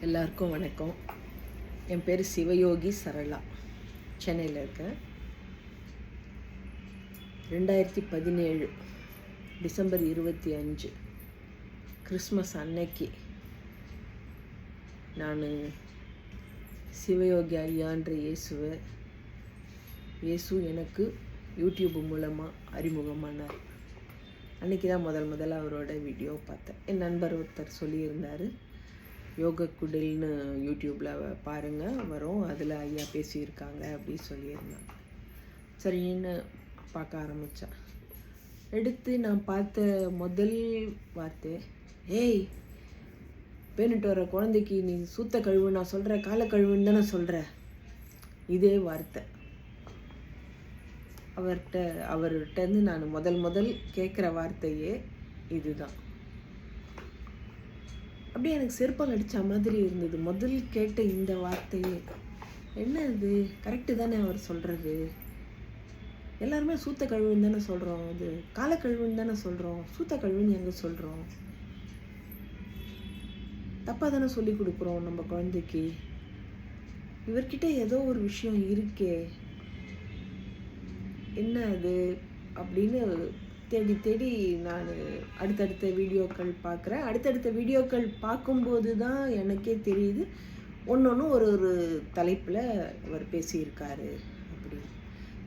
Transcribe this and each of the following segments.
எல்லாருக்கும் வணக்கம். என் பேர் சிவயோகி சரளா. சென்னையில் இருக்கேன். 2017 டிசம்பர் 25 கிறிஸ்மஸ் அன்னைக்கு நான் சிவயோகி ஐயான்ற இயேசு எனக்கு யூடியூப் மூலமாக அறிமுகமானார். அன்றைக்கி தான் முதல்ல அவரோட வீடியோ பார்த்தேன். என் நண்பர் ஒருத்தர் சொல்லியிருந்தார், யோக குடில்னு யூடியூப்பில் பாருங்கள் வரும், அதில் ஐயா பேசியிருக்காங்க அப்படின்னு சொல்லியிருந்தாங்க. சரின்னு பார்க்க ஆரம்பித்தேன். எடுத்து நான் பார்த்த முதல் வார்த்தை, ஏய் பேனிட்டு வர குழந்தைக்கு நீ சூத்த கழுவு நான் சொல்கிறேன், காலை கழுவுன்னு தானே சொல்கிற. இதே வார்த்தை அவர்கிட்டருந்து நான் முதல் கேட்குற வார்த்தையே இதுதான். அப்படியே எனக்கு செருப்பால் அடித்த மாதிரி இருந்தது. முதல் கேட்ட இந்த வார்த்தையே, என்ன இது கரெக்டு தானே அவர் சொல்கிறது. எல்லாருமே சூத்த கழுவுன்னு தானே சொல்கிறோம், அது காலை கழுவுன்னு தானே சொல்கிறோம், சூத்த கழுவுன்னு எங்கே சொல்கிறோம். தப்பாக தானே சொல்லி கொடுக்குறோம் நம்ம குழந்தைக்கு. இவர்கிட்ட ஏதோ ஒரு விஷயம் இருக்கே, என்ன அது அப்படின்னு தேடி நான் அடுத்தடுத்த வீடியோக்கள் பார்க்குறேன். அடுத்தடுத்த வீடியோக்கள் பார்க்கும்போது தான் எனக்கே தெரியுது ஒன்று ஒரு தலைப்பில் அவர் பேசியிருக்காரு அப்படின்னு.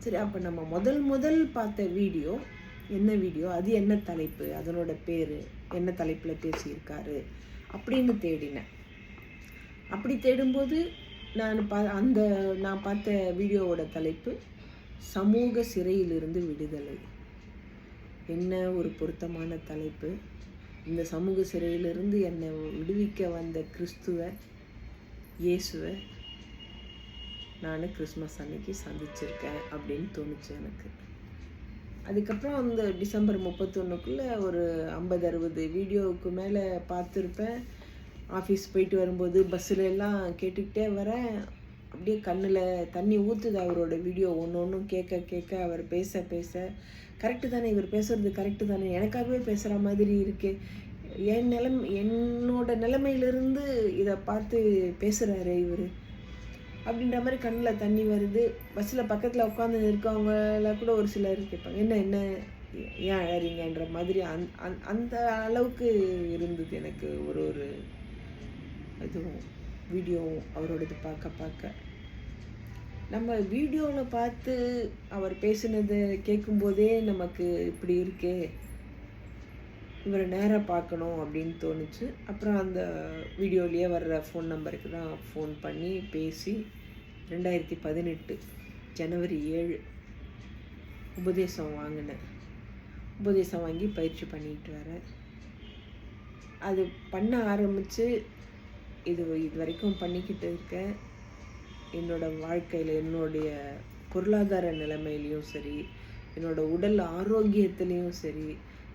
சரி, அப்போ நம்ம முதல் பார்த்த வீடியோ என்ன வீடியோ, அது என்ன தலைப்பு, அதனோட பேர் என்ன தலைப்பில் பேசியிருக்காரு அப்படின்னு தேடினேன். அப்படி தேடும்போது நான் பார்த்த வீடியோவோட தலைப்பு சமூக சிறையிலிருந்து விடுதலை. என்ன ஒரு பொருத்தமான தலைப்பு. இந்த சமூக சிறையிலிருந்து என்னை விடுவிக்க வந்த இயேசுவை நான் கிறிஸ்மஸ் அன்னைக்கு சந்திச்சிருக்கேன் அப்படின்னு தோணுச்சு எனக்கு. அதுக்கப்புறம் அந்த டிசம்பர் 31க்குள்ளே ஒரு 50-60 வீடியோவுக்கு மேலே பார்த்துருப்பேன். ஆஃபீஸ் போயிட்டு வரும்போது பஸ்ஸில் எல்லாம் கேட்டுக்கிட்டே வரேன். அப்படியே கண்ணில் தண்ணி ஊற்றுது. அவரோட வீடியோ ஒன்றும் கேட்க அவர் பேச கரெக்டு தானே, இவர் பேசுகிறது கரெக்டு தானே, எனக்காகவே பேசுகிற மாதிரி இருக்கு, என்னோட நிலைமையிலிருந்து இதை பார்த்து பேசுகிறாரு இவர் அப்படின்ற மாதிரி கண்ணில் தண்ணி வருது. பஸ்ஸில் பக்கத்தில் உட்காந்து இருக்கவங்கள கூட ஒரு சிலர் கேட்பாங்க, என்ன ஏன் அழறீங்கன்ற மாதிரி. அந்த அளவுக்கு இருந்தது எனக்கு ஒரு இதுவும் வீடியோவும் அவரோடது பார்க்க. நம்ம வீடியோவில் பார்த்து அவர் பேசுனதை கேட்கும்போதே நமக்கு இப்படி இருக்கே, இவரை நேராக பார்க்கணும் அப்படின்னு தோணுச்சு. அப்புறம் அந்த வீடியோலேயே வர்ற ஃபோன் நம்பருக்கு தான் ஃபோன் பண்ணி பேசி 2018 ஜனவரி 7 உபதேசம் வாங்கினேன். உபதேசம் வாங்கி பயிற்சி பண்ணிட்டு வரேன். அது பண்ண ஆரம்பித்து இது வரைக்கும் பண்ணிக்கிட்டு இருக்கேன். என்னோடய வாழ்க்கையில் என்னுடைய பொருளாதார நிலைமையிலையும் சரி, என்னோடய உடல் ஆரோக்கியத்துலேயும் சரி,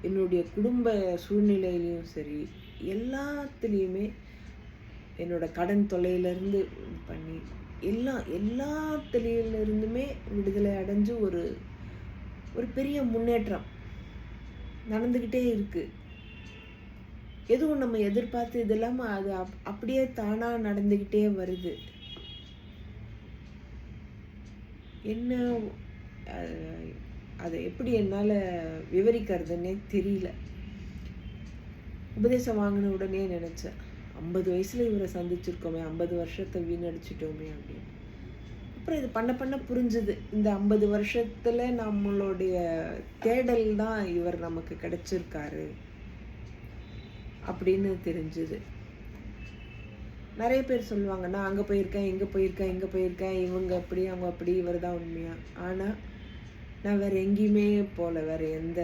என்னுடைய குடும்ப சூழ்நிலையிலையும் சரி, எல்லாத்துலேயுமே என்னோடய கடன் தொல்லையிலேருந்து பண்ணி எல்லாத்துலேருந்துமே விடுதலை அடைஞ்சு ஒரு பெரிய முன்னேற்றம் நடந்துக்கிட்டே இருக்குது. எதுவும் நம்ம எதிர்பார்த்து இது இல்லாமல் அது அப்படியே தானாக நடந்துக்கிட்டே வருது. என்ன அதை எப்படி என்னால் விவரிக்கிறதுன்னே தெரியல. உபதேசம் வாங்கின உடனே நினச்சேன், 50 வயசில் இவரை சந்திச்சிருக்கோமே, 50 வருஷத்தை வீணடிச்சிட்டோமே அப்படின்னு. அப்புறம் இது பண்ண புரிஞ்சுது, இந்த 50 வருஷத்தில் நம்மளுடைய தேடல் தான் இவர் நமக்கு கிடைச்சிருக்காரு அப்படின்னு தெரிஞ்சுது. நிறைய பேர் சொல்லுவாங்க, நான் அங்கே போயிருக்கேன், இங்கே போயிருக்கேன், இவங்க அப்படி அவங்க அப்படி, இவர் தான் உண்மையா. ஆனால் நான் வேறு எங்கேயுமே போகல, வேறு எந்த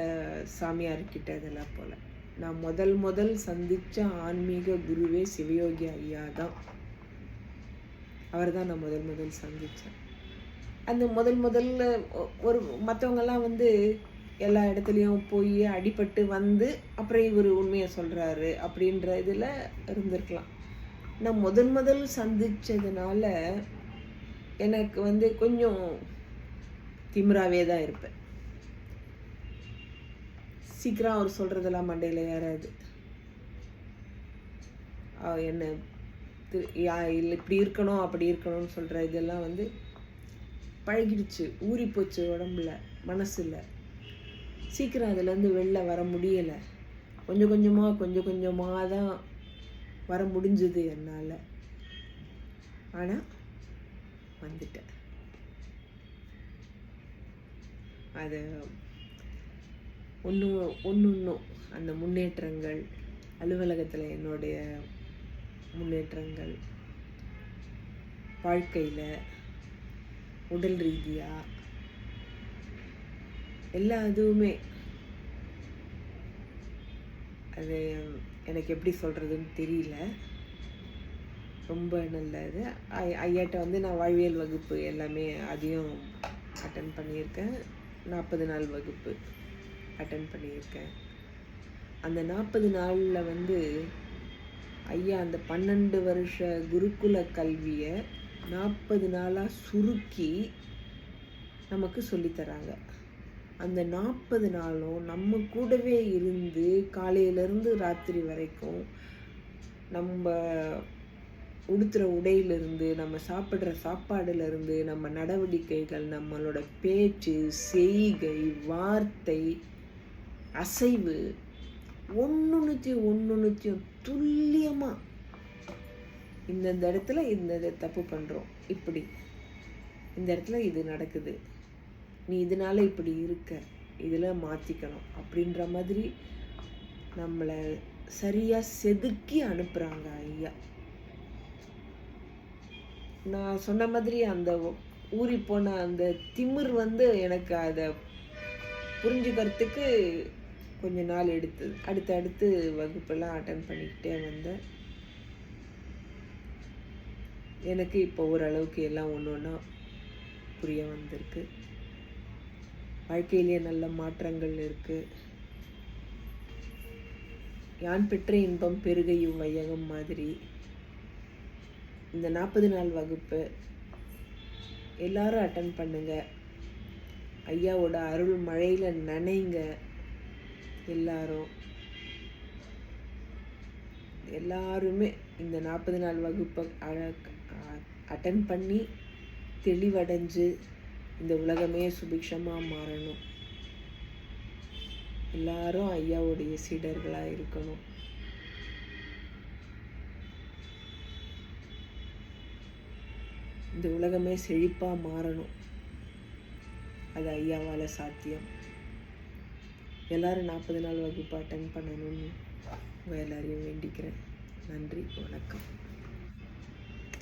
சாமியார்கிட்ட இதெல்லாம் போகல. நான் முதல் சந்தித்த ஆன்மீக குருவே சிவயோகி ஐயா தான். அவர் தான் நான் முதல் சந்தித்தேன். அந்த முதல்ல மற்றவங்கெல்லாம் எல்லா இடத்துலையும் போய் அடிபட்டு அப்புறம் இவர் உண்மையை சொல்கிறாரு அப்படின்ற இதில் இருந்திருக்கலாம். நான் முதல் சந்தித்ததுனால எனக்கு கொஞ்சம் திமிராவே தான் இருப்பேன். சீக்கிரம் அவர் சொல்கிறதெல்லாம் மண்டையில் ஏறாது. என்னை இல்லை இப்படி இருக்கணும் அப்படி இருக்கணும்னு சொல்கிற இதெல்லாம் வந்து பழகிடுச்சு, ஊறி போச்சு உடம்புல, மனசில். சீக்கிரம் அதுலேருந்து வெளில வர முடியலை. கொஞ்சம் கொஞ்சமாக தான் வர முடிஞ்சுது என்னால். ஆனால் வந்துட்டேன். அது ஒன்றும் அந்த முன்னேற்றங்கள், அலுவலகத்தில் என்னுடைய முன்னேற்றங்கள், வாழ்க்கையில், உடல் ரீதியாக எல்லா இதுவுமே அது எனக்கு எப்படி சொல்கிறதுன்னு தெரியல. ரொம்ப நல்லது. ஐயாட்ட வந்து நான் வாழ்வியல் வகுப்பு எல்லாமே அதையும் அட்டன் பண்ணியிருக்கேன். 40 நாள் வகுப்பு அட்டன் பண்ணியிருக்கேன். அந்த 40 நாளில் வந்து ஐயா அந்த 12 வருஷ குருகுல கல்வியை 40 நாளாக சுருக்கி நமக்கு சொல்லித்தராங்க. அந்த 40 நாளும் நம்ம கூடவே இருந்து காலையிலேருந்து ராத்திரி வரைக்கும் நம்ம உடுத்துகிற உடையிலிருந்து, நம்ம சாப்பிட்ற சாப்பாடுலேருந்து, நம்ம நடவடிக்கைகள், நம்மளோட பேச்சு, செய்கை, வார்த்தை, அசைவு ஒன்றுத்தையும் துல்லியமாக இந்தந்த இடத்துல இந்த தப்பு பண்ணுறோம், இப்படி இந்த இடத்துல இது நடக்குது, நீ இதனால இப்படி இருக்க, இதில் மாற்றிக்கணும் அப்படின்ற மாதிரி நம்மளை சரியாக செதுக்கி அனுப்புகிறாங்க ஐயா. நான் சொன்ன மாதிரி அந்த ஊறி போன அந்த திமிர் வந்து எனக்கு அதை புரிஞ்சுக்கிறதுக்கு கொஞ்ச நாள் எடுத்தது. அடுத்து வகுப்பெல்லாம் அட்டன் பண்ணிக்கிட்டே வந்தேன். எனக்கு இப்போ ஓரளவுக்கு எல்லாம் ஒன்றா புரிய வந்திருக்கு. வாழ்க்கையிலேயே நல்ல மாற்றங்கள் இருக்குது. யான் பெற்ற இன்பம் பெருகையும் வையகம் மாதிரி இந்த 40 நாள் வகுப்பு எல்லாரும் அட்டன் பண்ணுங்க. ஐயாவோட அருள் மழையில் நனைங்க. எல்லாருமே இந்த 40 நாள் வகுப்பை அட்டன் பண்ணி தெளிவடைஞ்சு இந்த உலகமே சுபிக்ஷமாக மாறணும். எல்லாரும் ஐயாவுடைய சீடர்களாக இருக்கணும். இந்த உலகமே செழிப்பாக மாறணும். அது ஐயாவால் சாத்தியம். எல்லாரும் 40 நாள் வகுப்பு அட்டன் பண்ணணும்னு எல்லாரையும் வேண்டிக்கிறேன். நன்றி, வணக்கம்.